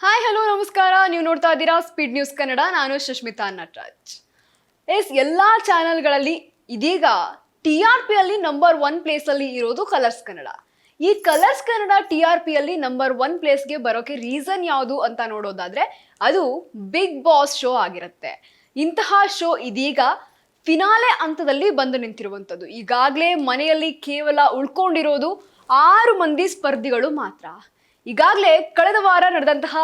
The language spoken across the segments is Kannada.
ಹಾಯ್ ಹಲೋ ನಮಸ್ಕಾರ. ನೀವು ನೋಡ್ತಾ ಇದ್ದೀರಾ ಸ್ಪೀಡ್ ನ್ಯೂಸ್ ಕನ್ನಡ. ನಾನು ಸುಷ್ಮಿತಾ ನಟರಾಜ್. ಎಲ್ಲಾ ಚಾನೆಲ್ಗಳಲ್ಲಿ ಇದೀಗ TRP ಅಲ್ಲಿ ನಂಬರ್ 1 ಪ್ಲೇಸ್ ಅಲ್ಲಿ ಇರೋದು ಕಲರ್ಸ್ ಕನ್ನಡ. ಈ ಕಲರ್ಸ್ ಕನ್ನಡ TRP ಅಲ್ಲಿ ನಂಬರ್ 1 ಪ್ಲೇಸ್ಗೆ ಬರೋಕೆ ರೀಸನ್ ಯಾವುದು ಅಂತ ನೋಡೋದಾದ್ರೆ ಅದು ಬಿಗ್ ಬಾಸ್ ಶೋ ಆಗಿರುತ್ತೆ. ಇಂತಹ ಶೋ ಇದೀಗ ಫಿನಾಲೆ ಹಂತದಲ್ಲಿ ಬಂದು ನಿಂತಿರುವಂಥದ್ದು. ಈಗಾಗಲೇ ಮನೆಯಲ್ಲಿ ಕೇವಲ ಉಳ್ಕೊಂಡಿರೋದು 6 ಮಂದಿ ಸ್ಪರ್ಧಿಗಳು ಮಾತ್ರ. ಈಗಾಗಲೇ ಕಳೆದ ವಾರ ನಡೆದಂತಹ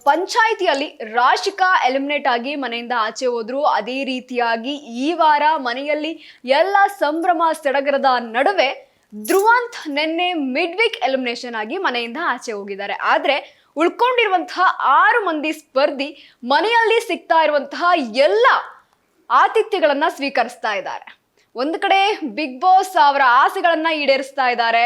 ಪಂಚಾಯಿತಿಯಲ್ಲಿ ರಾಶಿಕಾ ಎಲಿಮಿನೇಟ್ ಆಗಿ ಮನೆಯಿಂದ ಆಚೆ ಹೋದ್ರು. ಅದೇ ರೀತಿಯಾಗಿ ಈ ವಾರ ಮನೆಯಲ್ಲಿ ಎಲ್ಲ ಸಂಭ್ರಮ ಸಡಗರದ ನಡುವೆ ಧ್ರುವಂತ್ ನಿನ್ನೆ ಮಿಡ್ ವೀಕ್ ಎಲಿಮಿನೇಷನ್ ಆಗಿ ಮನೆಯಿಂದ ಆಚೆ ಹೋಗಿದ್ದಾರೆ. ಆದ್ರೆ ಉಳ್ಕೊಂಡಿರುವಂತಹ 6 ಮಂದಿ ಸ್ಪರ್ಧಿ ಮನೆಯಲ್ಲಿ ಸಿಗ್ತಾ ಇರುವಂತಹ ಎಲ್ಲ ಆತಿಥ್ಯಗಳನ್ನ ಸ್ವೀಕರಿಸ್ತಾ ಇದ್ದಾರೆ. ಒಂದು ಕಡೆ ಬಿಗ್ ಬಾಸ್ ಅವರ ಆಸೆಗಳನ್ನ ಈಡೇರಿಸ್ತಾ ಇದ್ದಾರೆ,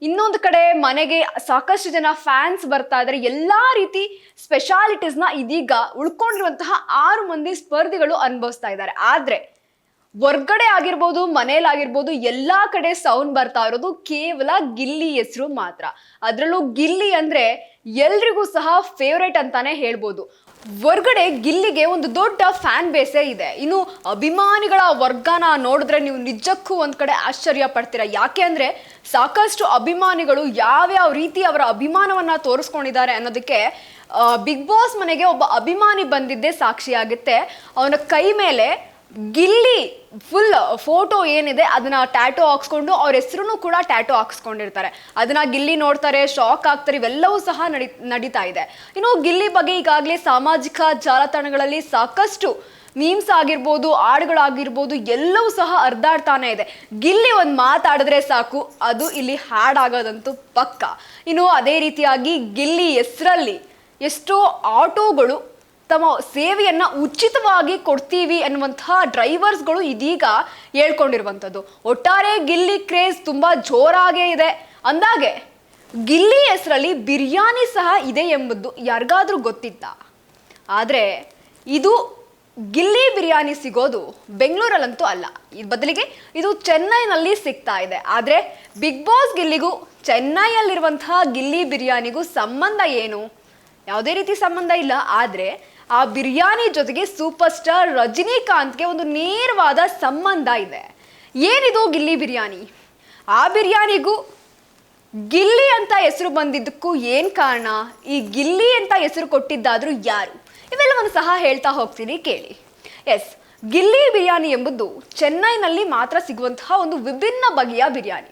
ಇನ್ನೊಂದು ಕಡೆ ಮನೆಗೆ ಸಾಕಷ್ಟು ಜನ ಫ್ಯಾನ್ಸ್ ಬರ್ತಾ ಇದ್ದಾರೆ. ಎಲ್ಲಾ ರೀತಿ ಸ್ಪೆಷಾಲಿಟೀಸ್ನ ಇದೀಗ ಉಳ್ಕೊಂಡಿರುವಂತಹ 6 ಮಂದಿ ಸ್ಪರ್ಧಿಗಳು ಅನುಭವಿಸ್ತಾ ಇದ್ದಾರೆ. ಆದ್ರೆ ಹೊರ್ಗಡೆ ಆಗಿರ್ಬೋದು, ಮನೇಲಾಗಿರ್ಬೋದು, ಎಲ್ಲಾ ಕಡೆ ಸೌಂಡ್ ಬರ್ತಾ ಇರೋದು ಕೇವಲ ಗಿಲ್ಲಿ ಹೆಸರು ಮಾತ್ರ. ಅದರಲ್ಲೂ ಗಿಲ್ಲಿ ಅಂದ್ರೆ ಎಲ್ರಿಗೂ ಸಹ ಫೇವ್ರೇಟ್ ಅಂತಾನೆ ಹೇಳ್ಬೋದು. ಹೊರ್ಗಡೆ ಗಿಲ್ಲಿಗೆ ಒಂದು ದೊಡ್ಡ ಫ್ಯಾನ್ ಬೇಸೇ ಇದೆ. ಇನ್ನು ಅಭಿಮಾನಿಗಳ ವರ್ಗನ ನೋಡಿದ್ರೆ ನೀವು ನಿಜಕ್ಕೂ ಒಂದ್ ಕಡೆ ಆಶ್ಚರ್ಯ ಪಡ್ತೀರಾ. ಯಾಕೆ ಅಂದ್ರೆ ಸಾಕಷ್ಟು ಅಭಿಮಾನಿಗಳು ಯಾವ್ಯಾವ ರೀತಿ ಅವರ ಅಭಿಮಾನವನ್ನ ತೋರಿಸ್ಕೊಂಡಿದ್ದಾರೆ ಅನ್ನೋದಕ್ಕೆ ಬಿಗ್ ಬಾಸ್ ಮನೆಗೆ ಒಬ್ಬ ಅಭಿಮಾನಿ ಬಂದಿದ್ದೇ ಸಾಕ್ಷಿಯಾಗುತ್ತೆ. ಅವನ ಕೈ ಮೇಲೆ ಗಿಲ್ಲಿ ಫುಲ್ ಫೋಟೋ ಏನಿದೆ ಅದನ್ನ ಟ್ಯಾಟೋ ಹಾಕ್ಸ್ಕೊಂಡು ಅವ್ರ ಹೆಸರು ಕೂಡ ಟ್ಯಾಟೋ ಹಾಕ್ಸ್ಕೊಂಡಿರ್ತಾರೆ. ಅದನ್ನ ಗಿಲ್ಲಿ ನೋಡ್ತಾರೆ, ಶಾಕ್ ಆಗ್ತಾರೆ. ಇವೆಲ್ಲವೂ ಸಹ ನಡೀತಾ ಇದೆ. ಇನ್ನು ಗಿಲ್ಲಿ ಬಗ್ಗೆ ಈಗಾಗಲೇ ಸಾಮಾಜಿಕ ಜಾಲತಾಣಗಳಲ್ಲಿ ಸಾಕಷ್ಟು ಮೀಮ್ಸ್ ಆಗಿರ್ಬೋದು, ಹಾಡುಗಳಾಗಿರ್ಬೋದು, ಎಲ್ಲವೂ ಸಹ ಹರಿದಾಡ್ತಾನೆ ಇದೆ. ಗಿಲ್ಲಿ ಒಂದು ಮಾತಾಡಿದ್ರೆ ಸಾಕು ಅದು ಇಲ್ಲಿ ಹಾಡಾಗೋದಂತೂ ಪಕ್ಕ. ಇನ್ನು ಅದೇ ರೀತಿಯಾಗಿ ಗಿಲ್ಲಿ ಹೆಸರಲ್ಲಿ ಎಷ್ಟೋ ಆಟೋಗಳು ತಮ್ಮ ಸೇವೆಯನ್ನ ಉಚಿತವಾಗಿ ಕೊಡ್ತೀವಿ ಅನ್ನುವಂತಹ ಡ್ರೈವರ್ಸ್ಗಳು ಇದೀಗ ಹೇಳ್ಕೊಂಡಿರುವಂಥದ್ದು. ಒಟ್ಟಾರೆ ಗಿಲ್ಲಿ ಕ್ರೇಜ್ ತುಂಬಾ ಜೋರಾಗೇ ಇದೆ. ಅಂದಾಗೆ ಗಿಲ್ಲಿ ಹೆಸರಲ್ಲಿ ಬಿರಿಯಾನಿ ಸಹ ಇದೆ ಎಂಬುದು ಯಾರಿಗಾದ್ರೂ ಗೊತ್ತಿತ್ತಾ? ಆದ್ರೆ ಇದು ಗಿಲ್ಲಿ ಬಿರಿಯಾನಿ ಸಿಗೋದು ಬೆಂಗಳೂರಲ್ಲಂತೂ ಅಲ್ಲ, ಬದಲಿಗೆ ಇದು ಚೆನ್ನೈನಲ್ಲಿ ಸಿಗ್ತಾ ಇದೆ. ಆದ್ರೆ ಬಿಗ್ ಬಾಸ್ ಗಿಲ್ಲಿಗೂ ಚೆನ್ನೈಯಲ್ಲಿರುವಂತಹ ಗಿಲ್ಲಿ ಬಿರಿಯಾನಿಗೂ ಸಂಬಂಧ ಏನು? ಯಾವುದೇ ರೀತಿ ಸಂಬಂಧ ಇಲ್ಲ. ಆದ್ರೆ ಆ ಬಿರಿಯಾನಿ ಜೊತೆಗೆ ಸೂಪರ್ ಸ್ಟಾರ್ ರಜನಿಕಾಂತ್ಗೆ ಒಂದು ನೇರವಾದ ಸಂಬಂಧ ಇದೆ. ಏನಿದು ಗಿಲ್ಲಿ ಬಿರಿಯಾನಿ? ಆ ಬಿರಿಯಾನಿಗೂ ಗಿಲ್ಲಿ ಅಂತ ಹೆಸರು ಬಂದಿದ್ದಕ್ಕೂ ಏನ್ ಕಾರಣ? ಈ ಗಿಲ್ಲಿ ಅಂತ ಹೆಸರು ಕೊಟ್ಟಿದ್ದಾದ್ರೂ ಯಾರು? ಇವೆಲ್ಲವನ್ನು ಸಹ ಹೇಳ್ತಾ ಹೋಗ್ತೀನಿ, ಕೇಳಿ. ಗಿಲ್ಲಿ ಬಿರಿಯಾನಿ ಎಂಬುದು ಚೆನ್ನೈನಲ್ಲಿ ಮಾತ್ರ ಸಿಗುವಂತಹ ಒಂದು ವಿಭಿನ್ನ ಬಗೆಯ ಬಿರಿಯಾನಿ.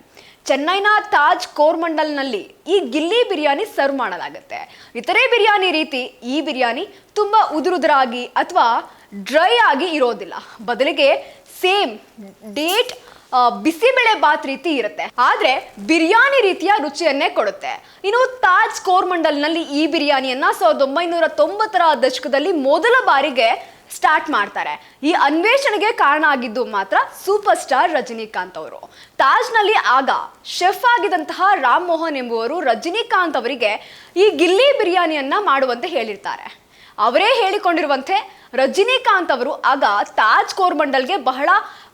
ಚೆನ್ನೈನ ತಾಜ್ ಕೋರ್ಮಂಡಲ್ನಲ್ಲಿ ಈ ಗಿಲ್ಲಿ ಬಿರಿಯಾನಿ ಸರ್ವ್ ಮಾಡಲಾಗುತ್ತೆ. ಇತರೆ ಬಿರಿಯಾನಿ ರೀತಿ ಈ ಬಿರಿಯಾನಿ ತುಂಬಾ ಉದುರುದುರಾಗಿ ಅಥವಾ ಡ್ರೈ ಆಗಿ ಇರೋದಿಲ್ಲ. ಬದಲಿಗೆ ಸೇಮ್ ಡೇಟ್ ಬಿಸಿಬೇಳೆ ಬಾತ್ ರೀತಿ ಇರುತ್ತೆ. ಆದ್ರೆ ಬಿರಿಯಾನಿ ರೀತಿಯ ರುಚಿಯನ್ನೇ ಕೊಡುತ್ತೆ. ಇನ್ನು ತಾಜ್ ಕೋರ್ಮಂಡಲ್ನಲ್ಲಿ ಈ ಬಿರಿಯಾನಿಯನ್ನ 1990ರ ದಶಕದಲ್ಲಿ ಮೊದಲ ಬಾರಿಗೆ ಸ್ಟಾರ್ಟ್ ಮಾಡ್ತಾರೆ. ಈ ಅನ್ವೇಷಣೆಗೆ ಕಾರಣ ಆಗಿದ್ದು ಮಾತ್ರ ಸೂಪರ್ ಸ್ಟಾರ್ ರಜನಿಕಾಂತ್ ಅವರು. ತಾಜ್ನಲ್ಲಿ ಆಗ ಶೆಫ್ ಆಗಿದ್ದಂತಹ ರಾಮ್ ಮೋಹನ್ ಎಂಬುವರು ರಜನಿಕಾಂತ್ ಅವರಿಗೆ ಈ ಗಿಲ್ಲಿ ಬಿರಿಯಾನಿಯನ್ನ ಮಾಡುವಂತೆ ಹೇಳಿರ್ತಾರೆ. ಅವರೇ ಹೇಳಿಕೊಂಡಿರುವಂತೆ ರಜನಿಕಾಂತ್ ಅವರು ಆಗ ತಾಜ್ ಕೋರ್ಮಂಡಲ್ಗೆ ಬಹಳ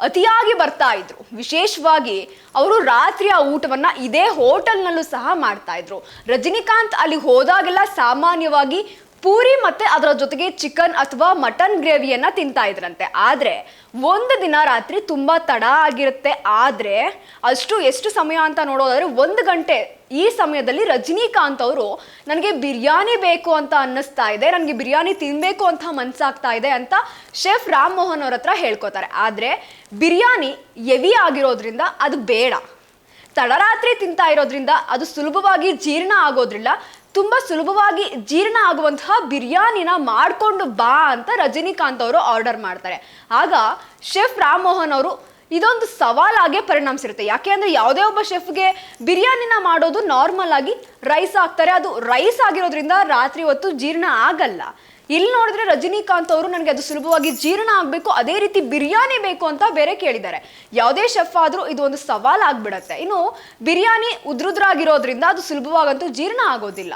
ಅತಿಯಾಗಿ ಬರ್ತಾ ಇದ್ರು. ವಿಶೇಷವಾಗಿ ಅವರು ರಾತ್ರಿಯ ಊಟವನ್ನ ಇದೇ ಹೋಟೆಲ್ನಲ್ಲೂ ಸಹ ಮಾಡ್ತಾ ಇದ್ರು. ರಜನಿಕಾಂತ್ ಅಲ್ಲಿ ಹೋದಾಗೆಲ್ಲ ಸಾಮಾನ್ಯವಾಗಿ ಪೂರಿ ಮತ್ತೆ ಅದರ ಜೊತೆಗೆ ಚಿಕನ್ ಅಥವಾ ಮಟನ್ ಗ್ರೇವಿಯನ್ನ ತಿಂತಾ ಇದ್ರಂತೆ. ಆದ್ರೆ ಒಂದು ದಿನ ರಾತ್ರಿ ತುಂಬಾ ತಡ ಆಗಿರುತ್ತೆ. ಆದ್ರೆ ಎಷ್ಟು ಸಮಯ ಅಂತ ನೋಡೋದಾದ್ರೆ 1 ಗಂಟೆ. ಈ ಸಮಯದಲ್ಲಿ ರಜನಿಕಾಂತ್ ಅವರು ನನಗೆ ಬಿರಿಯಾನಿ ಬೇಕು ಅಂತ ಅನ್ನಿಸ್ತಾ ಇದೆ, ನನಗೆ ಬಿರಿಯಾನಿ ತಿನ್ಬೇಕು ಅಂತ ಮನ್ಸಾಗ್ತಾ ಇದೆ ಅಂತ ಶೆಫ್ ರಾಮ್ ಮೋಹನ್ ಅವ್ರ ಹತ್ರ ಹೇಳ್ಕೊತಾರೆ. ಆದ್ರೆ ಬಿರಿಯಾನಿ ಹೆವಿ ಆಗಿರೋದ್ರಿಂದ ಅದು ಬೇಡ, ತಡರಾತ್ರಿ ತಿಂತಾ ಇರೋದ್ರಿಂದ ಅದು ಸುಲಭವಾಗಿ ಜೀರ್ಣ ಆಗೋದ್ರಿಲ್ಲ, ತುಂಬಾ ಸುಲಭವಾಗಿ ಜೀರ್ಣ ಆಗುವಂತಹ ಬಿರಿಯಾನಿನ ಮಾಡ್ಕೊಂಡು ಬಾ ಅಂತ ರಜನಿಕಾಂತ್ ಅವರು ಆರ್ಡರ್ ಮಾಡ್ತಾರೆ. ಆಗ ಶೆಫ್ ರಾಮ್ ಮೋಹನ್ ಅವರು ಇದೊಂದು ಸವಾಲಾಗೆ ಪರಿಣಮಿಸಿರುತ್ತೆ. ಯಾಕೆ ಅಂದ್ರೆ ಯಾವುದೇ ಒಬ್ಬ ಶೆಫ್ಗೆ ಬಿರಿಯಾನಿನ ಮಾಡೋದು ನಾರ್ಮಲ್ ಆಗಿ ರೈಸ್ ಹಾಕ್ತಾರೆ, ಅದು ರೈಸ್ ಆಗಿರೋದ್ರಿಂದ ರಾತ್ರಿ ಹೊತ್ತು ಜೀರ್ಣ ಆಗಲ್ಲ. ಇಲ್ಲಿ ನೋಡಿದ್ರೆ ರಜನಿಕಾಂತ್ ಅವರು ನನಗೆ ಅದು ಸುಲಭವಾಗಿ ಜೀರ್ಣ ಆಗಬೇಕು, ಅದೇ ರೀತಿ ಬಿರಿಯಾನಿ ಬೇಕು ಅಂತ ಬೇರೆ ಕೇಳಿದ್ದಾರೆ. ಯಾವುದೇ ಶೆಫ್ ಆದ್ರೂ ಇದು ಒಂದು ಸವಾಲ್ ಆಗ್ಬಿಡತ್ತೆ. ಇನ್ನು ಬಿರಿಯಾನಿ ಉದ್ರುದ್ರಾಗಿರೋದ್ರಿಂದ ಅದು ಸುಲಭವಾಗಂತೂ ಜೀರ್ಣ ಆಗೋದಿಲ್ಲ.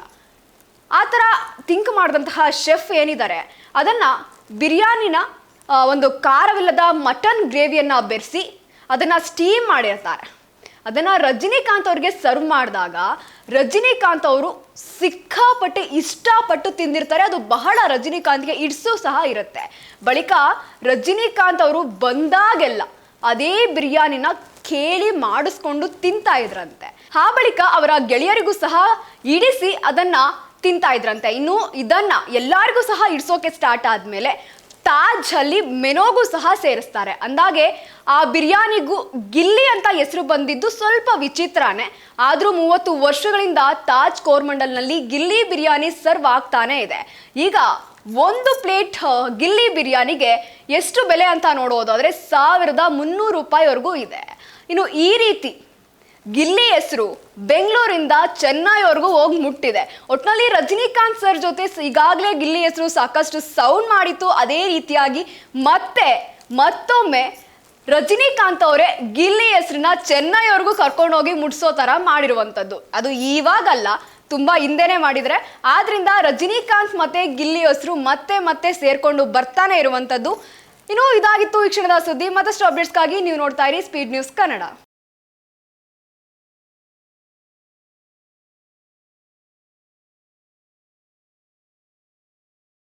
ಆ ಥರ ಥಿಂಕ್ ಮಾಡಿದಂತಹ ಶೆಫ್ ಏನಿದ್ದಾರೆ ಅದನ್ನ ಬಿರಿಯಾನಿನ ಒಂದು ಖಾರವಿಲ್ಲದ ಮಟನ್ ಗ್ರೇವಿಯನ್ನ ಬೆರೆಸಿ ಅದನ್ನ ಸ್ಟೀಮ್ ಮಾಡಿರ್ತಾರೆ. ಅದನ್ನ ರಜನಿಕಾಂತ್ ಅವ್ರಿಗೆ ಸರ್ವ್ ಮಾಡಿದಾಗ ರಜನಿಕಾಂತ್ ಅವರು ಸಿಕ್ಕಾಪಟ್ಟೆ ಇಷ್ಟಪಟ್ಟು ತಿಂದಿರ್ತಾರೆ. ಅದು ಬಹಳ ರಜನಿಕಾಂತ್ಗೆ ಇಡ್ಸು ಸಹ ಇರುತ್ತೆ. ಬಳಿಕ ರಜನಿಕಾಂತ್ ಅವರು ಬಂದಾಗೆಲ್ಲ ಅದೇ ಬಿರಿಯಾನಿನ ಕೇಳಿ ಮಾಡಿಸ್ಕೊಂಡು ತಿಂತಾ ಇದ್ರಂತೆ. ಆ ಬಳಿಕ ಅವರ ಗೆಳೆಯರಿಗೂ ಸಹ ಇಡಿಸಿ ಅದನ್ನ ತಿಂತಾ ಇದ್ರಂತೆ. ಇನ್ನು ಇದನ್ನ ಎಲ್ಲರಿಗೂ ಸಹ ಇಡ್ಸೋಕೆ ಸ್ಟಾರ್ಟ್ ಆದ್ಮೇಲೆ ತಾಜ್ ಅಲ್ಲಿ ಮೆನೋಗೂ ಸಹ ಸೇರಿಸ್ತಾರೆ. ಅಂದಾಗೆ ಆ ಬಿರಿಯಾನಿಗೂ ಗಿಲ್ಲಿ ಅಂತ ಹೆಸರು ಬಂದಿದ್ದು ಸ್ವಲ್ಪ ವಿಚಿತ್ರನೇ. ಆದ್ರೂ 30 ವರ್ಷಗಳಿಂದ ತಾಜ್ ಕೋರ್ಮಂಡಲ್ನಲ್ಲಿ ಗಿಲ್ಲಿ ಬಿರಿಯಾನಿ ಸರ್ವ್ ಆಗ್ತಾನೆ ಇದೆ. ಈಗ ಒಂದು ಪ್ಲೇಟ್ ಗಿಲ್ಲಿ ಬಿರಿಯಾನಿಗೆ ಎಷ್ಟು ಬೆಲೆ ಅಂತ ನೋಡೋದಾದ್ರೆ 1300 ರೂಪಾಯಿವರೆಗೂ ಇದೆ. ಇನ್ನು ಈ ರೀತಿ ಗಿಲ್ಲಿ ಹೆಸರು ಬೆಂಗಳೂರಿಂದ ಚೆನ್ನೈವರೆಗೂ ಹೋಗಿ ಮುಟ್ಟಿದೆ. ಒಟ್ನಲ್ಲಿ ರಜನಿಕಾಂತ್ ಸರ್ ಜೊತೆ ಈಗಾಗಲೇ ಗಿಲ್ಲಿ ಹೆಸರು ಸಾಕಷ್ಟು ಸೌಂಡ್ ಮಾಡಿತ್ತು. ಅದೇ ರೀತಿಯಾಗಿ ಮತ್ತೊಮ್ಮೆ ರಜನಿಕಾಂತ್ ಅವರೇ ಗಿಲ್ಲಿ ಹೆಸರನ್ನ ಚೆನ್ನೈವರೆಗೂ ಕರ್ಕೊಂಡೋಗಿ ಮುಟ್ಸೋ ತರ ಮಾಡಿರುವಂಥದ್ದು. ಅದು ಇವಾಗಲ್ಲ, ತುಂಬಾ ಹಿಂದೆನೆ ಮಾಡಿದ್ರೆ. ಆದ್ರಿಂದ ರಜನಿಕಾಂತ್ ಮತ್ತೆ ಗಿಲ್ಲಿ ಹೆಸರು ಮತ್ತೆ ಸೇರ್ಕೊಂಡು ಬರ್ತಾನೆ ಇರುವಂಥದ್ದು. ಇನ್ನು ಇದಾಗಿತ್ತು ಈ ಕ್ಷಣದ ಸುದ್ದಿ. ಮತ್ತಷ್ಟು ಅಪ್ಡೇಟ್ಸ್ಗಾಗಿ ನೀವು ನೋಡ್ತಾ ಇರಿ ಸ್ಪೀಡ್ ನ್ಯೂಸ್ ಕನ್ನಡ.